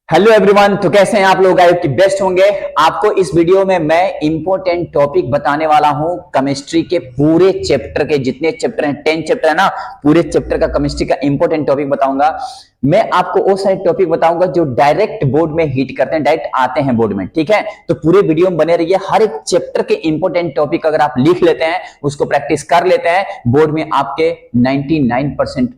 Hello everyone. तो कैसे हैं आप लोग? आई होप कि बेस्ट होंगे। आपको इस वीडियो में मैं इंपॉर्टेंट टॉपिक बताने वाला हूं केमिस्ट्री के पूरे चैप्टर के। जितने चैप्टर हैं 10 चैप्टर है ना, पूरे चैप्टर का केमिस्ट्री का इंपॉर्टेंट टॉपिक बताऊंगा। मैं आपको वो सारे टॉपिक बताऊंगा जो डायरेक्ट बोर्ड में हिट करते हैं, डायरेक्ट आते हैं बोर्ड में। ठीक है, तो पूरे वीडियो में बने रहिए। हर एक चैप्टर के इंपॉर्टेंट टॉपिक अगर आप लिख लेते हैं, उसको प्रैक्टिस कर लेते हैं, बोर्ड में आपके 99%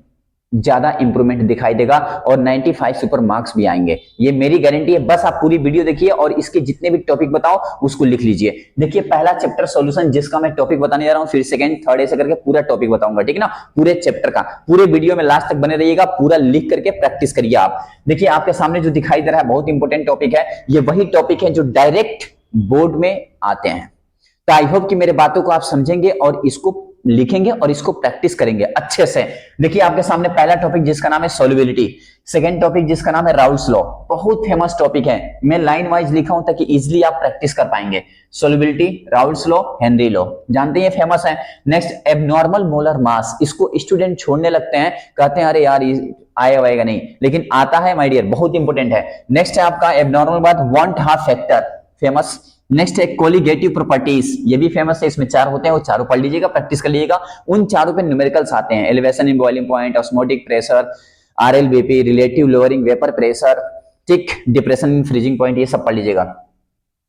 ज्यादा इंप्रूवमेंट दिखाई देगा और 95 सुपर मार्क्स भी आएंगे। ये मेरी गारंटी है। बस आप पूरी वीडियो देखिए और इसके जितने भी टॉपिक बताओ उसको लिख लीजिए। देखिए, पहला चैप्टर सॉल्यूशन, जिसका मैं टॉपिक बताने जा रहा हूं, फिर सेकंड थर्ड ऐसे करके पूरा टॉपिक बताऊंगा। ठीक है ना, पूरे चैप्टर का। पूरे वीडियो में लास्ट तक बने रहिएगा, पूरा लिख करके प्रैक्टिस करिए आप। देखिए, आपके सामने जो दिखाई दे रहा है बहुत इंपॉर्टेंट टॉपिक है। ये वही टॉपिक है जो डायरेक्ट बोर्ड में आते हैं। तो आई होप कि मेरे बातों को आप समझेंगे और इसको लिखेंगे और इसको प्रैक्टिस करेंगे अच्छे से। देखिए, आपके सामने पहला टॉपिक जिसका नाम है सॉल्युबिलिटी, सेकंड टॉपिक जिसका नाम है राउल्स लॉ। बहुत फेमस टॉपिक है, मैं लाइन वाइज लिखा हूं ताकि इजीली आप प्रैक्टिस कर पाएंगे। Solubility, Raoult's law, Henry law, जानते हैं फेमस है। नेक्स्ट एबनॉर्मल मोलर मास, इसको स्टूडेंट छोड़ने लगते हैं, कहते हैं अरे यार आएगा नहीं, लेकिन आता है माय डियर, बहुत इंपॉर्टेंट है। नेक्स्ट है आपका एबनॉर्मल बाद want half factor, famous. Next है कोलिगेटिव प्रॉपर्टीज, ये भी फेमस है। इसमें 4 होते हैं, वो चारों पढ़ लीजिएगा, प्रैक्टिस कर लीजिएगा। उन चारों पे न्यूमेरिकल्स आते हैं, elevation in boiling point, osmotic pressure, RLBP, relative lowering vapour pressure, ठीक, डिप्रेशन इन फ्रीजिंग पॉइंट, ये सब पढ़ लीजिएगा।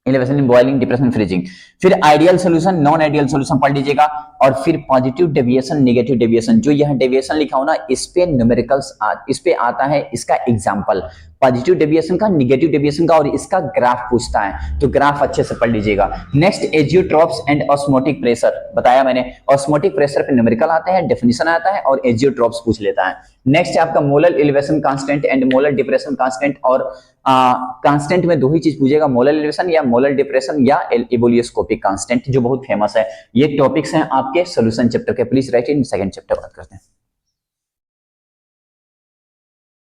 Elevation in boiling, depression, freezing. फिर ideal solution, non ideal solution पढ़ लीजिएगा। और फिर पॉजिटिव डेविएशन, नेगेटिव डेविएशन, जो यह डेविएशन लिखा हो ना, इस पे न्यूमेरिकल्स इस पे आता है इसका एग्जांपल, पॉजिटिव डेविएशन का, नेगेटिव डेविएशन का, और इसका ग्राफ पूछता है, तो ग्राफ अच्छे से पढ़ लीजिएगा। Next azeotropes and osmotic pressure, बताया मैंने। ऑस्मोटिक प्रेशर पे न्यूमेरिकल आते हैं, डेफिनेशन आता है और एजियोट्रॉप्स पूछ लेता है। नेक्स्ट है आपका molar elevation constant and molar depression constant, और कांस्टेंट में दो ही चीज पूछेगा, मोलर एलिवेशन या मोलर डिप्रेशन या एबोलियोस्कोपिक कांस्टेंट, जो बहुत फेमस है। ये टॉपिक्स हैं आपके सॉल्यूशन चैप्टर के। Please right in second chapter बात करते हैं।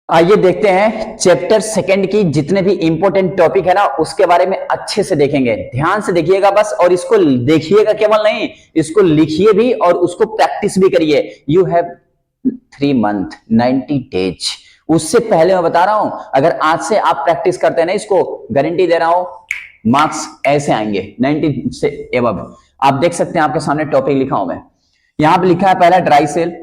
आइए देखते हैं चैप्टर सेकंड की जितने भी इंपॉर्टेंट टॉपिक है ना, उसके बारे में अच्छे से देखेंगे। ध्यान से देखिएगा बस, और इसको देखिएगा केवल नहीं, इसको लिखिए भी और उसको प्रैक्टिस भी करिए। You have 3 month 90 days. उससे पहले मैं बता रहा हूं, अगर आज से आप प्रैक्टिस करते हैं ना, इसको गारंटी दे रहा हूं, मार्क्स ऐसे आएंगे 90 से एबव। आप देख सकते हैं, आपके सामने टॉपिक लिखा हूं मैं। यहां पे लिखा है पहला dry cell,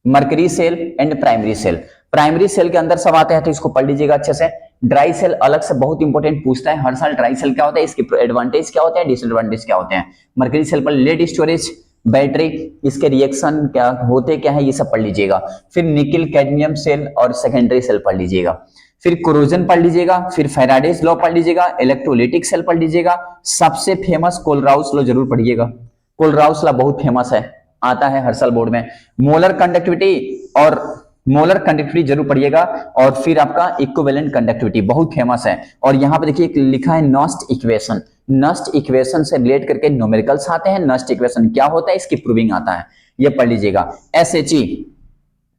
mercury cell and primary cell. Primary cell के अंदर सब आते हैं, तो इसको पढ़ लीजिएगा अच्छे से। ड्राई सेल अलग से बहुत इंपॉर्टेंट पूछता है हर साल, ड्राई सेल क्या होता है, इसके एडवांटेज क्या होते हैं, डिसएडवांटेज क्या होते हैं। मर्करी सेल पर लेड स्टोरेज, बैटरी, इसके रिएक्शन क्या होते क्या है, ये सब पढ़ लीजिएगा। फिर निकिल कैडमियम सेल और सेकेंडरी सेल पढ़ लीजिएगा। फिर कोरोजन पढ़ लीजिएगा। फिर फैराडेज लॉ पढ़ लीजिएगा। इलेक्ट्रोलिटिक सेल पढ़ लीजिएगा। सबसे फेमस कोलराउस लॉ जरूर पढ़िएगा। कोलराउस लॉ बहुत फेमस है, आता है हर साल बोर्ड में। मोलर कंडक्टिविटी और मोलर कंडक्टिविटी जरूर पढ़िएगा। और फिर आपका इक्विवेलेंट कंडक्टिविटी बहुत फेमस है। और यहां पे देखिए लिखा है नस्ट इक्वेशन। नस्ट इक्वेशन से रिलेट करके न्यूमेरिकल्स आते हैं। नस्ट इक्वेशन क्या होता है, इसकी प्रूविंग आता है, ये पढ़ लीजिएगा। एसएचई,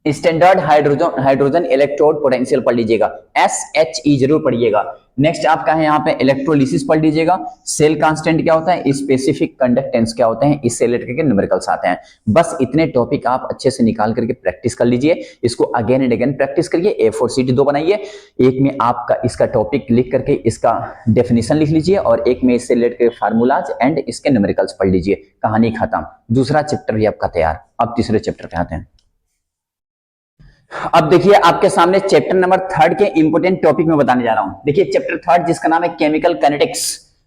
स्टैंडर्ड हाइड्रोजन इलेक्ट्रोड पोटेंशियल पढ़ लीजिएगा। SHE जरूर पढ़िएगा। नेक्स्ट आपका है यहाँ पे इलेक्ट्रोलिसिस पढ़ लीजिएगा। सेल कांस्टेंट क्या होता है, स्पेसिफिक कंडक्टेंस क्या होते हैं, इससे रिलेटेड के न्यूमेरिकल्स आते हैं। बस इतने टॉपिक आप अच्छे से निकाल करके प्रैक्टिस कर लीजिए। इसको अगेन एंड अगेन प्रैक्टिस करिए। A4 शीट 2 बनाइए, एक में आपका इसका टॉपिक लिख करके इसका डेफिनेशन लिख लीजिए, और एक में इससे रिलेटेड के फार्मूलाज एंड इसके न्यूमेरिकल्स पढ़ लीजिए। कहानी खत्म, दूसरा चैप्टर भी आपका तैयार। अब तीसरे चैप्टर पे आते हैं। अब देखिए, आपके सामने चैप्टर नंबर 3 के इंपोर्टेंट टॉपिक में बताने जा रहा हूं। देखिए चैप्टर 3 जिसका नाम है केमिकल काइनेटिक्स।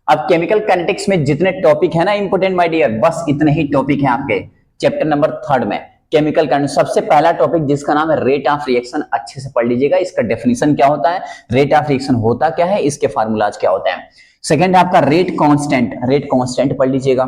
अब केमिकल काइनेटिक्स में जितने टॉपिक है ना इंपोर्टेंट माय डियर, बस इतने ही टॉपिक हैं आपके चैप्टर नंबर 3 में। केमिकल काइनेटिक्स सबसे पहला टॉपिक जिसका नाम है रेट ऑफ रिएक्शन, अच्छे से पढ़ लीजिएगा। इसका डेफिनेशन क्या होता है, रेट ऑफ रिएक्शन होता क्या है, इसके फार्मूलाज क्या होते हैं। सेकंड है आपका रेट कांस्टेंट, रेट कांस्टेंट पढ़ लीजिएगा।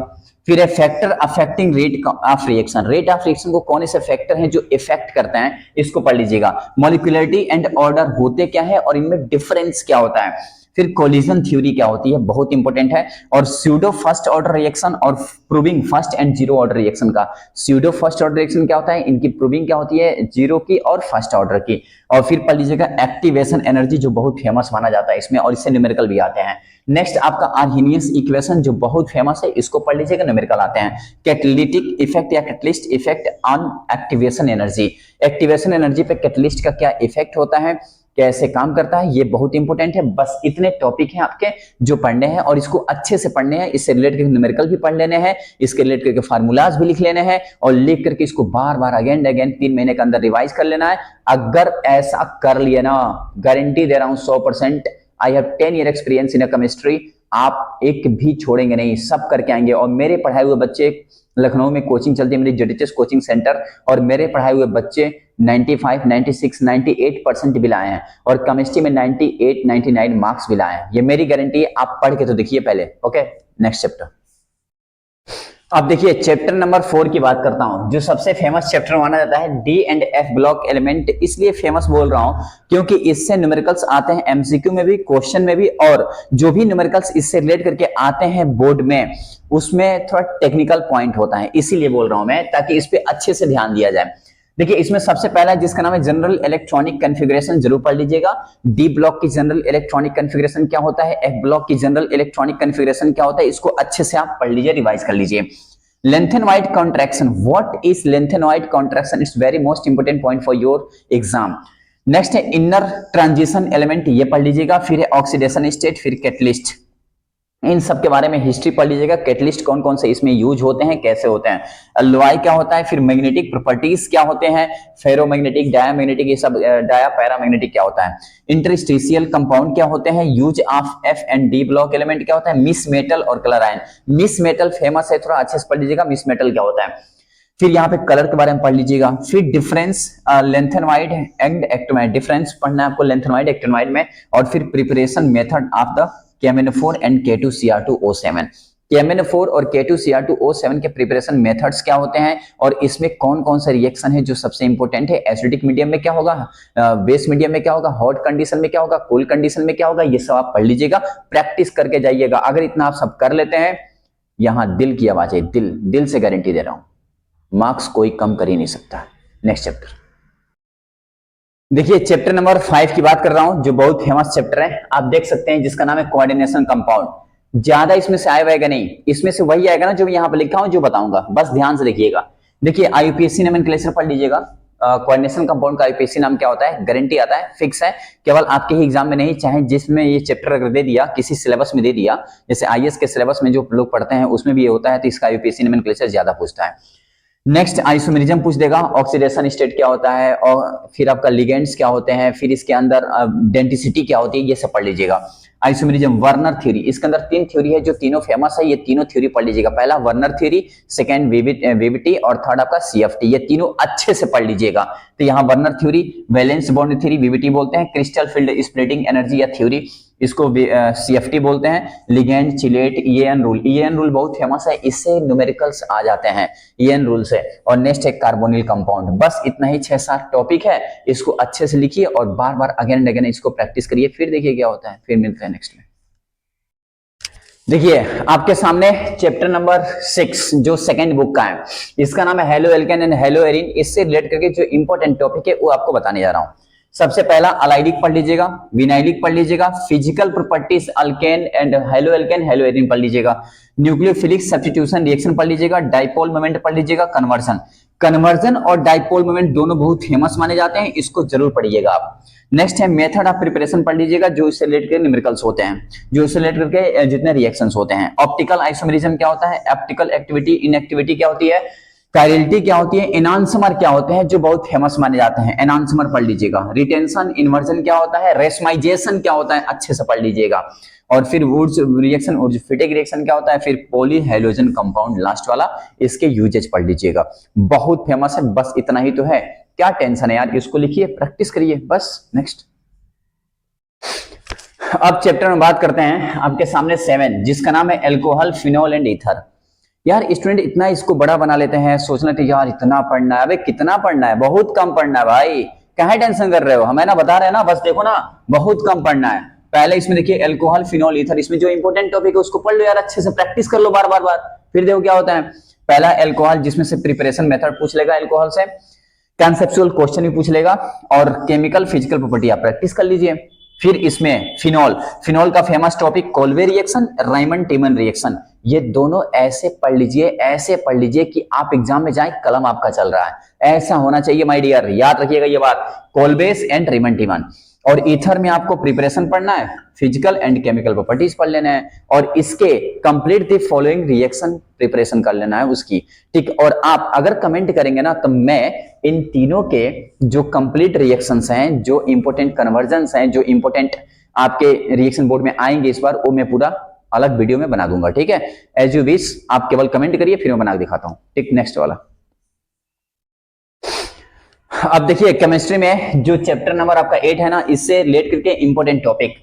फिर है factor affecting rate of reaction, rate of reaction को कौन से फैक्टर हैं जो इफेक्ट करते हैं, इसको पढ़ लीजिएगा। मॉलिक्यूलरिटी एंड ऑर्डर होते क्या है और इनमें डिफरेंस क्या होता है। फिर कोलिजन थ्योरी क्या होती है, बहुत इंपॉर्टेंट है। और स्यूडो फर्स्ट ऑर्डर रिएक्शन और proving first and zero order reaction का। स्यूडो फर्स्ट ऑर्डर रिएक्शन क्या होता है, इनकी प्रूविंग क्या होती है, जीरो की और फर्स्ट ऑर्डर की। और फिर पढ़ लीजिएगा एक्टिवेशन एनर्जी, जो बहुत फेमस माना जाता है इसमें, और इससे न्यूमेरिकल भी आते हैं। नेक्स्ट आपका आर्हेनियस इक्वेशन, जो बहुत फेमस है, इसको पढ़ लीजिएगा, न्यूमेरिकल आते हैं। कैटालिटिक इफेक्ट या catalyst effect on activation energy, activation energy पे कैटलिस्ट का क्या इफेक्ट होता है। कैसे काम करता है, ये बहुत इंपॉर्टेंट है। बस इतने टॉपिक हैं आपके जो पढ़ने हैं और इसको अच्छे से पढ़ने हैं। इससे रिलेटेड न्यूमेरिकल भी पढ़ लेने हैं, इसके रिलेटेड के फार्मूलाज भी लिख लेने हैं और लिख करके इसको बार बार अगेन अगेन 3 महीने के अंदर रिवाइज कर लेना है। अगर ऐसा कर लिया ना, गारंटी दे रहा हूं 100%, I have 10 year experience in a chemistry, आप एक भी छोड़ेंगे नहीं, सब करके आएंगे। और मेरे पढ़ाए हुए बच्चे, लखनऊ में कोचिंग चलती है मेरी जेडीएस कोचिंग सेंटर, और मेरे पढ़ाए हुए बच्चे 95, 96, 98% भी लाए हैं और केमिस्ट्री में 98, 99 मार्क्स भी लाए हैं। ये मेरी गारंटी है, आप पढ़ के तो देखिए पहले। Okay, next chapter. अब देखिए चैप्टर नंबर 4 की बात करता हूं, जो सबसे फेमस चैप्टर माना जाता है। D and F block element इसलिए फेमस बोल रहा हूं क्योंकि इससे न्यूमेरिकल्स आते हैं एमसीक्यू में भी, क्वेश्चन में भी, और जो भी न्यूमेरिकल्स इससे रिलेट करके आते हैं बोर्ड में, उसमें थोड़ा टेक्निकल पॉइंट होता है, इसीलिए बोल रहा हूं मैं, ताकि इस पे अच्छे से ध्यान दिया जाए। देखिए इसमें सबसे पहला जिसका नाम है जनरल इलेक्ट्रॉनिक कॉन्फ़िगरेशन, जरूर पढ़ लीजिएगा। डी ब्लॉक की जनरल इलेक्ट्रॉनिक कॉन्फ़िगरेशन क्या होता है, एफ ब्लॉक की जनरल इलेक्ट्रॉनिक कॉन्फ़िगरेशन क्या होता है, इसको अच्छे से आप पढ़ लीजिए, रिवाइज कर लीजिए। Lengthenwide contraction, what is lengthenwide contraction? It's very most important point for your exam. Next है इनर ट्रांजिशन एलिमेंट, ये पढ़ लीजिएगा। फिर है ऑक्सीडेशन स्टेट, फिर कैटलिस्ट, इन सब के बारे में हिस्ट्री पढ़ लीजिएगा। कैटलिस्ट कौन कौन से इसमें यूज होते हैं, कैसे होते हैं, अलॉय क्या होता है, फिर मैग्नेटिक प्रॉपर्टीज क्या होते हैं, फेरोमैग्नेटिक, डायामैग्नेटिक, ये सब, डाया पैरामैग्नेटिक क्या होता है, इंटरस्टिशियल कंपाउंड क्या होते हैं, use of F and D block element क्या होता है, मिस मेटल और colour ion. Misch metal famous है, थोड़ा अच्छे से पढ़ लीजिएगा मिस मेटल क्या होता है। फिर यहाँ पे कलर के बारे में पढ़ लीजिएगा। फिर डिफरेंस लेंथेनवाइड एंड एक्टिनोइड, डिफरेंस पढ़ना है आपको लेंथेनवाइड एक्टिनोइड में। और फिर preparation method of the KMnO4 and K2Cr2O7, KMnO4 और K2Cr2O7 के प्रिपरेशन मेथड्स क्या होते हैं और इसमें कौन कौन सा रिएक्शन है जो सबसे इंपॉर्टेंट है। एसिडिक मीडियम में क्या होगा, बेस मीडियम में क्या होगा, हॉट कंडीशन में क्या होगा, कूल कंडीशन में क्या होगा, ये सब आप पढ़ लीजिएगा, प्रैक्टिस करके जाइएगा। अगर इतना आप सब कर लेते हैं, यहां दिल की आवाज है, दिल से गारंटी दे रहा हूं, मार्क्स कोई कम कर ही नहीं सकता। नेक्स्ट चैप्टर देखिए, चैप्टर नंबर 5 की बात कर रहा हूं, जो बहुत फेमस चैप्टर है, आप देख सकते हैं, जिसका नाम है कोऑर्डिनेशन कंपाउंड। ज्यादा इसमें से आएगा नहीं, इसमें से वही आएगा ना जो यहां पर लिखा हूं, जो बताऊंगा, बस ध्यान से देखिएगा। देखिए आईयूपीएससी नोमेनक्लेचर पढ़ लीजिएगा। कोऑर्डिनेशन कंपाउंड का आईयूपीएससी नाम क्या होता है, गारंटी आता है, फिक्स है, केवल आपके ही एग्जाम में नहीं, चाहे जिसमें ये चैप्टर अगर दे दिया, किसी सिलेबस में दे दिया, जैसे आईएएस के सिलेबस में जो लोग पढ़ते हैं उसमें भी ये होता है, तो इसका आईयूपीएससी नोमेनक्लेचर ज्यादा पूछता है। नेक्स्ट आइसोमेरिज्म पूछ देगा, ऑक्सीडेशन स्टेट क्या होता है, और फिर आपका लिगेंड्स क्या होते हैं, फिर इसके अंदर डेंसिटी क्या होती है, ये सब पढ़ लीजिएगा। आइसोमेरिज्म, वर्नर थ्योरी, इसके अंदर 3 थ्योरी है जो तीनों फेमस है, ये तीनों थ्योरी पढ़ लीजिएगा। पहला वर्नर थ्योरी, सेकंड वीवीटी और थर्ड आपका सीएफटी, ये तीनों अच्छे से पढ़ लीजिएगा। तो यहाँ Werner theory, valence bond theory VVT बोलते हैं, क्रिस्टल फील्ड स्प्लिटिंग एनर्जी या थ्योरी, इसको सीएफटी बोलते हैं, लिगेंड, चिलेट, ईएन रूल बहुत फेमस है, इससे न्यूमेरिकल्स आ जाते हैं ईएन रूल से। और नेक्स्ट है कार्बोनिल कंपाउंड। बस इतना ही 6-7 टॉपिक है, इसको अच्छे से लिखिए और बार बार अगेन एंड अगेन इसको प्रैक्टिस करिए, फिर देखिए क्या होता है। फिर मिलते हैं नेक्स्ट में। देखिए आपके सामने चैप्टर नंबर 6 जो सेकंड बुक का है, इसका नाम है halo alkane and hello Erin. इससे रिलेट करके जो इंपॉर्टेंट टॉपिक है वो आपको बताने जा रहा हूं। सबसे पहला अलाइडिक पढ़ लीजिएगा, विनाइलिक पढ़ लीजिएगा, physical properties alkane and halo alkane hello Erin पढ़ लीजिएगा, न्यूक्लियोफिलिक सब्स्टिट्यूशन रिएक्शन पढ़ लीजिएगा, डाइपोल मोमेंट पढ़ लीजिएगा, कन्वर्जन और डाइपोल मोमेंट दोनों बहुत फेमस माने जाते हैं, इसको जरूर पढ़िएगा आप। नेक्स्ट है मेथड ऑफ प्रिपरेशन पढ़ लीजिएगा, जो इससे रिलेटेड के न्यूमेरिकल्स होते हैं, जो इससे रिलेटेड के जितने रिएक्शंस होते हैं। ऑप्टिकल आइसोमेरिज्म क्या होता है, ऑप्टिकल एक्टिविटी, इनएक्टिविटी क्या होती है, कायरलिटी क्या होती है, एनान्समर क्या होते हैं, जो बहुत फेमस माने जाते हैं, एनान्समर पढ़ लीजिएगा। रिटेंशन, इन्वर्जन क्या होता है, रेशमाइजेशन क्या होता है, अच्छे से पढ़ लीजिएगा। और फिर वुड्स रिएक्शन, वुड्स-फिटिक रिएक्शन क्या होता है, फिर पॉली हैलोजन कंपाउंड लास्ट वाला, इसके यूजेज पढ़ लीजिएगा, बहुत फेमस है। बस इतना ही तो है, क्या टेंशन है यार, इसको लिखिए, प्रैक्टिस करिए, बस। नेक्स्ट अब चैप्टर में बात करते हैं आपके सामने 7, जिसका नाम है एल्कोहल, फिनोल एंड ईथर। यार स्टूडेंट इतना इसको बड़ा बना लेते हैं, सोचना कि यार इतना पढ़ना है, अबे कितना पढ़ना है, बहुत कम पढ़ना है भाई, कहाँ टेंशन कर रहे हो, हमें ना बता रहे हैं ना, बस देखो ना, बहुत कम पढ़ना है। पहले इसमें देखिए एल्कोहल, फिनोल, ईथर, इसमें जो इंपॉर्टेंट टॉपिक है उसको पढ़ लो यार, अच्छे से प्रैक्टिस कर लो बार बार बार, फिर देखो क्या होता है। पहला एल्कोहल, जिसमें से प्रिपरेशन मेथड पूछ लेगा एल्कोहल से, कंसेप्चुअल क्वेश्चन भी पूछ लेगा, और केमिकल फिजिकल प्रॉपर्टी आप प्रैक्टिस कर लीजिए। फिर इसमें फिनोल का famous topic कोल्वे reaction, Raymond टीमन reaction, ये दोनों ऐसे पढ़ लीजिए कि आप एग्जाम में जाए कलम आपका चल रहा है, ऐसा होना चाहिए माय डियर, याद रखिएगा ये बात, कोल्बेस एंड रायमंड टीमन। और ईथर में आपको प्रिपरेशन पढ़ना है, फिजिकल एंड केमिकल प्रॉपर्टीज पढ़ लेना है, और इसके complete the following reaction preparation कर लेना है उसकी, ठीक। और आप अगर कमेंट करेंगे ना तो मैं इन तीनों के जो कंप्लीट रिएक्शंस हैं, जो इंपॉर्टेंट कन्वर्जन्स हैं, जो इंपॉर्टेंट आपके रिएक्शन बोर्ड में आएंगे इस बार, वो मैं पूरा अलग वीडियो में बना दूंगा, ठीक है। एज यू विश, आप केवल कमेंट करिए, फिर मैं बना के दिखाता हूं, ठीक। नेक्स्ट वाला, अब देखिए केमिस्ट्री में जो चैप्टर नंबर आपका 8 है ना, इससे रिलेट करके important topic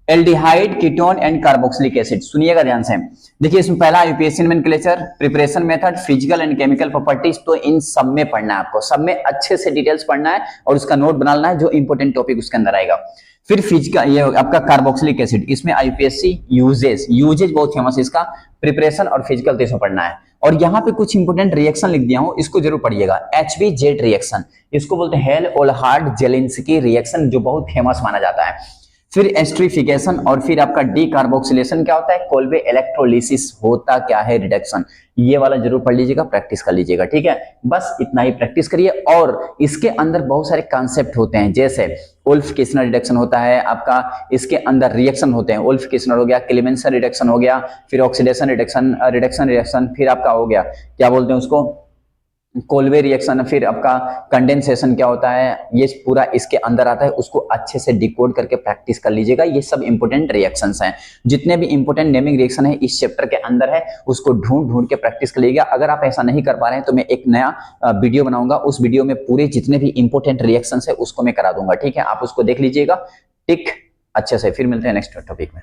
aldehyde, ketone and carboxylic acid. सुनिएगा ध्यान से। देखिए इसमें पहला UPSC nomenclature, preparation method, physical and chemical properties, तो इन सब में पढ़ना है आपको, सब में अच्छे से डिटेल्स पढ़ना है और उसका नोट बनाना है जो इंपॉर्टेंट टॉपिक उसके अंदर आएगा। फिर फिजिकल, ये आपका कार्बोक्सिलिक एसिड, इसमें आईयूपीएससी यूजेज बहुत फेमस है इसका, प्रिपरेशन और फिजिकल तो इसमें पढ़ना है। और यहाँ पे कुछ इंपोर्टेंट रिएक्शन लिख दिया हूं, इसको जरूर पढ़िएगा। HBZ रिएक्शन, इसको बोलते हैं हेल-ओल्हार्ड जेलिंस्की रिएक्शन, जो बहुत फेमस माना जाता है। फिर एस्ट्रिफिकेशन, और फिर आपका डीकार्बोक्सिलेशन क्या होता है, कोल्बे इलेक्ट्रोलिसिस होता क्या है, रिडक्शन, ये वाला जरूर पढ़ लीजिएगा, प्रैक्टिस कर लीजिएगा, ठीक है। बस इतना ही प्रैक्टिस करिए। और इसके अंदर बहुत सारे कॉन्सेप्ट होते हैं, जैसे उल्फ किस्नर रिडक्शन होता है आपका, इसके अंदर रिएक्शन होते हैं, उल्फ किस्नर हो गया, क्लेमेंसन रिडक्शन हो गया, फिर ऑक्सीडेशन रिडक्शन, फिर आपका हो गया क्या बोलते हैं उसको, कोल्वे रिएक्शन, फिर आपका कंडेंसेशन क्या होता है, ये पूरा इसके अंदर आता है। उसको अच्छे से डिकोड करके प्रैक्टिस कर लीजिएगा। ये सब इंपोर्टेंट रिएक्शंस हैं, जितने भी इंपोर्टेंट नेमिंग रिएक्शन है इस चैप्टर के अंदर है, उसको ढूंढ ढूंढ के प्रैक्टिस कर लीजिएगा। अगर आप ऐसा नहीं कर पा रहे हैं तो मैं एक नया वीडियो बनाऊंगा, उस वीडियो में पूरे जितने भी इंपोर्टेंट रिएक्शन है उसको मैं करा दूंगा, ठीक है। आप उसको देख लीजिएगा, ठीक, अच्छे से। फिर मिलते हैं नेक्स्ट टॉपिक में।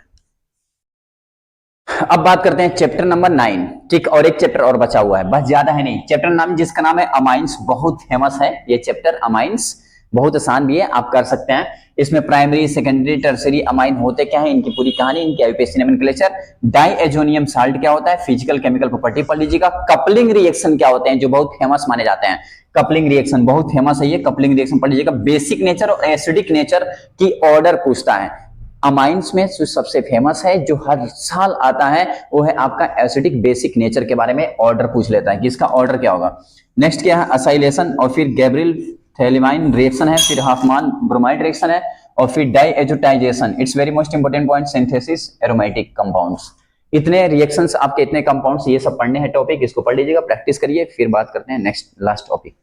अब बात करते हैं चैप्टर नंबर 9, ठीक। और एक चैप्टर और बचा हुआ है, बस, ज्यादा है नहीं। चैप्टर नाम जिसका नाम है अमाइंस, बहुत फेमस है ये चैप्टर अमाइंस, बहुत आसान भी है, आप कर सकते हैं। इसमें प्राइमरी, सेकेंडरी, टर्सरी अमाइन होते क्या है, इनकी पूरी कहानी, इनकी यूपीएससी नोमेनक्लेचर, डाइएजोनियम साल्ट क्या होता है, फिजिकल केमिकल प्रॉपर्टी पढ़ लीजिएगा, कपलिंग रिएक्शन क्या होते हैं जो बहुत फेमस माने जाते हैं, कपलिंग रिएक्शन बहुत फेमस है ये, कपलिंग रिएक्शन पढ़ लीजिएगा। बेसिक नेचर और एसिडिक नेचर की ऑर्डर पूछता है। अमाइंस में जो सबसे फेमस है, जो हर साल आता है, वो है आपका एसिडिक बेसिक नेचर के बारे में ऑर्डर पूछ लेता है कि इसका ऑर्डर क्या होगा। नेक्स्ट क्या है, असाइलेशन, और फिर गैब्रियल थैलिमाइन रिएक्शन है, फिर हाफमान ब्रोमाइड रिएक्शन है, और फिर diazotisation, it's very most important point, synthesis aromatic compounds. इतने रिएक्शंस आपके, इतने कंपाउंड्स, ये सब पढ़ने हैं टॉपिक, इसको पढ़ लीजिएगा, प्रैक्टिस करिए। फिर बात करते हैं नेक्स्ट लास्ट टॉपिक।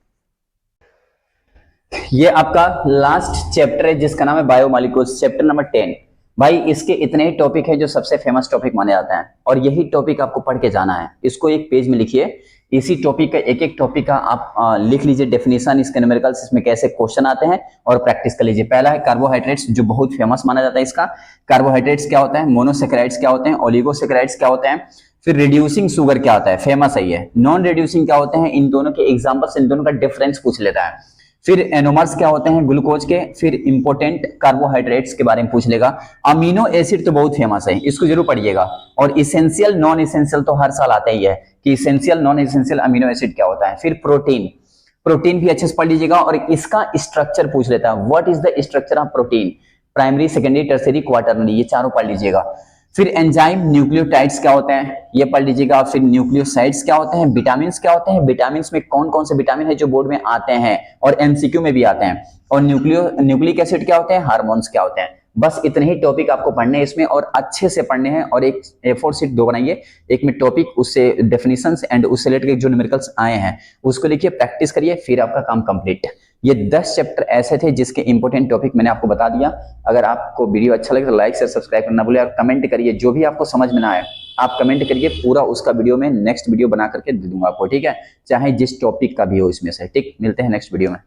ये आपका लास्ट चैप्टर है जिसका नाम है बायोमॉलिक्यूल्स, चैप्टर नंबर 10। भाई इसके इतने ही टॉपिक है जो सबसे फेमस टॉपिक माने जाते हैं, और यही टॉपिक आपको पढ़ के जाना है। इसको एक पेज में लिखिए, इसी टॉपिक का एक एक टॉपिक का आप लिख लीजिए डेफिनेशन, इसके न्यूमेरिकल्स, इसमें कैसे क्वेश्चन आते हैं, और प्रैक्टिस कर लीजिए। पहला है कार्बोहाइड्रेट्स, जो बहुत फेमस माना जाता है इसका। कार्बोहाइड्रेट्स क्या होता है, मोनोसेकेराइड्स क्या होते हैं, ओलिगोसेकेराइड्स क्या होते हैं, फिर रिड्यूसिंग शुगर क्या होता है, फेमस है ये। नॉन रिड्यूसिंग क्या होते हैं, इन दोनों के एग्जाम्पल्स, इन दोनों का डिफरेंस पूछ लेता है। फिर एनोमर्स क्या होते हैं, ग्लूकोज के। फिर इंपोर्टेंट कार्बोहाइड्रेट्स के बारे में पूछ लेगा। अमीनो एसिड तो बहुत फेमस है, इसको जरूर पढ़िएगा। और इसेंशियल नॉन इसेंशियल तो हर साल आता ही है कि essential non essential amino acid क्या होता है। फिर प्रोटीन, प्रोटीन भी अच्छे से पढ़ लीजिएगा, और इसका स्ट्रक्चर पूछ लेता है, what is the structure of protein, primary, secondary, tertiary, quaternary, ये चारों पढ़ लीजिएगा। फिर एंजाइम, न्यूक्लियोटाइड्स क्या होते हैं, ये पढ़ लीजिएगा। फिर न्यूक्लियोसाइड्स क्या होते हैं, विटामिन क्या होते हैं, विटामिन में कौन कौन से विटामिन है जो बोर्ड में आते हैं और एमसीक्यू में भी आते हैं, और न्यूक्लिक एसिड क्या होते हैं, हार्मोन्स क्या होते हैं। बस इतने ही टॉपिक आपको पढ़ने हैं इसमें, और अच्छे से पढ़ने हैं। और एक A4 शीट 2 बनाइए, एक में टॉपिक, उससे डेफिनेशंस एंड उससे रिलेटेड जो न्यूमेरिकल्स आए हैं उसको लिखिए, प्रैक्टिस करिए, फिर आपका काम कंप्लीट। ये 10 चैप्टर ऐसे थे जिसके इंपोर्टेंट टॉपिक मैंने आपको बता दिया। अगर आपको वीडियो अच्छा लगे तो लाइक शेयर सब्सक्राइब करना भूलिए, और कमेंट करिए, जो भी आपको समझ में ना आए आप कमेंट करिए, पूरा उसका वीडियो में नेक्स्ट वीडियो बना करके दे दूंगा आपको, ठीक है, चाहे जिस टॉपिक का भी हो इसमें से, ठीक। मिलते हैं नेक्स्ट वीडियो में।